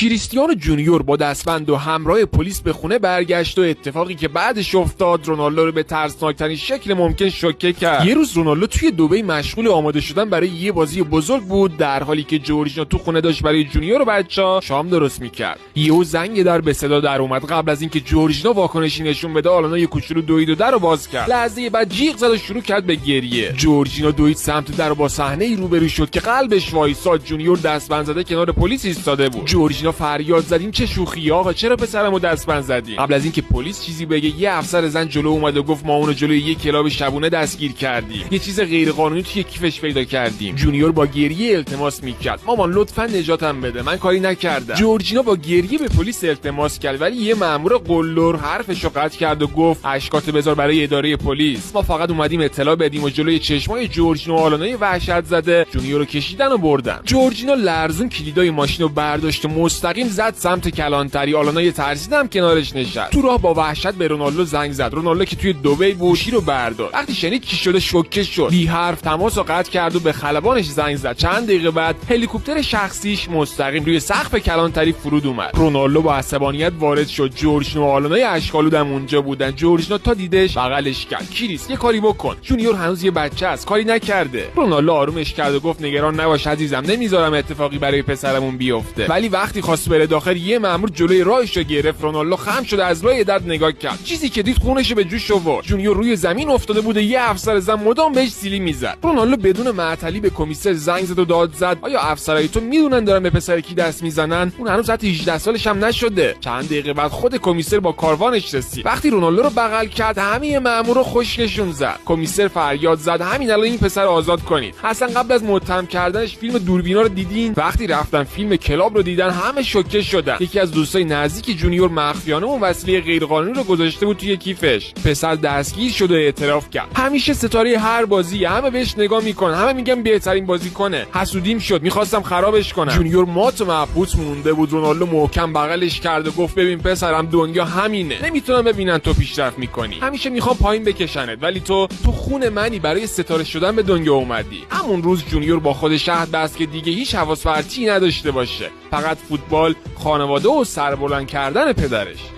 کریستیانو جونیور با دستبند و همراه پلیس به خونه برگشت و اتفاقی که بعدش افتاد رونالدو رو به ترسناکترین شکل ممکن شوکه کرد. یه روز رونالدو توی دبی مشغول آماده شدن برای یه بازی بزرگ بود، در حالی که جورجینو تو خونه داشت برای جونیور و بچه‌ها شام درست می‌کرد. یهو زنگ در به صدا در اومد. قبل از اینکه جورجینو واکنشی نشون بده، آلانا یه کوچولو دوید و در رو باز کرد. لحظه بعد جیغ زد و شروع کرد به گریه. جورجینو دوید سمت در و با صحنه‌ای روبرو شد که قلبش وایساد. جونیور دستبند زده کنار پلیس ایستاده بود. جورجینو فریاد زد این چه شوخی آقا، چرا پسرمو دستبند زدی؟ قبل از اینکه پلیس چیزی بگه یه افسر زن جلو اومد و گفت ما اونو جلوی یه کلاب شبونه دستگیر کردیم، یه چیز غیر قانونی توی کیفش پیدا کردیم. جونیور با گریه التماس میکرد مامان لطفا نجاتم بده، من کاری نکردم. جورجینو با گریه به پلیس التماس کرد، ولی یه مأمور قلدر حرفشو قطع کرد و گفت اشکاتو بذار برای اداره پلیس، ما فقط اومدیم اطلاع بدیم. و جلوی چشمای جورجینو و آلانای وحشت زده جونیور رو کشیدن و بردن. جورجینو لرزون کلیدای ماشینو برداشت و مستقیم زد سمت کلانتری. آلانای ترسیدم کنارش نشست. تو راه با وحشت به رونالدو زنگ زد. رونالدو که توی دبی بوشی رو برداشت. وقتی شنید چی شده شوکه شد، بی حرف تماسو قطع کرد و به خلبانش زنگ زد. چند دقیقه بعد هلیکوپتر شخصیش مستقیم روی سقف کلانتری فرود اومد. رونالدو با عصبانیت وارد شد. جورجینو و آلانای اشکالودم اونجا بودن. جورجینو تا دیدش بغلش کرد. کریس یه کاری بکن، جونیور هنوز یه بچه است، کاری نکرده. رونالدو آرومش کرد و گفت نگران نباش عزیزم، نمیذارم اتفاقی برای پسرمون بیفته. ولی وقتی خواست بره داخل یه مأمور جلوی راهش رو گرفت. رونالدو خم شد از راه در نگاه کرد. چیزی که دید خونش به جوش آورد. جونیور روی زمین افتاده بود و یه افسر زن مدام بهش سیلی میزد. رونالدو بدون معطلی به کمیسر زنگ زد و داد زد آیا افسرای تو میدونن دارن به پسر کی دست میزنن؟ اون هنوز حتی 18 سالش هم نشده. چند دقیقه بعد خود کمیسر با کاروانش رسید. وقتی رونالدو رو بغل کرد همه مأمور رو خشکشون زد. کمیسر فریاد زد همین الان این پسر رو آزاد کنید. اصلا قبل از متهم کردنش فیلم دوربینا رو دیدین؟ وقتی رفتن فیلم کلاب رو دیدن همه شوکه شدن. یکی از دوستای نزدیک جونیور مخفیانه اون وسیله غیرقانونی رو گذاشته بود توی کیفش. پسر دستگیر شد و اعتراف کرد. همیشه ستاره هر بازی همه بهش نگاه میکنن، همه میگن بهترین بازیکنه. حسودیم شد، میخواستم خرابش کنم. جونیور مات و محبوس مونده بود. رونالدو محکم بغلش کرد و گفت ببین پسرم دنیا همینه، نمیتونم ببینن تو پیشرفت میکنی، همیشه میخوام پایین بکشنت، ولی تو خون منی، برای ستاره شدن به دنیا اومدی. همون روز جونیور با خودش عهد بست که دیگه هیچ حواس پرتی نداشته باشه، فقط فوتبال، خانواده و سربلند کردن پدرش.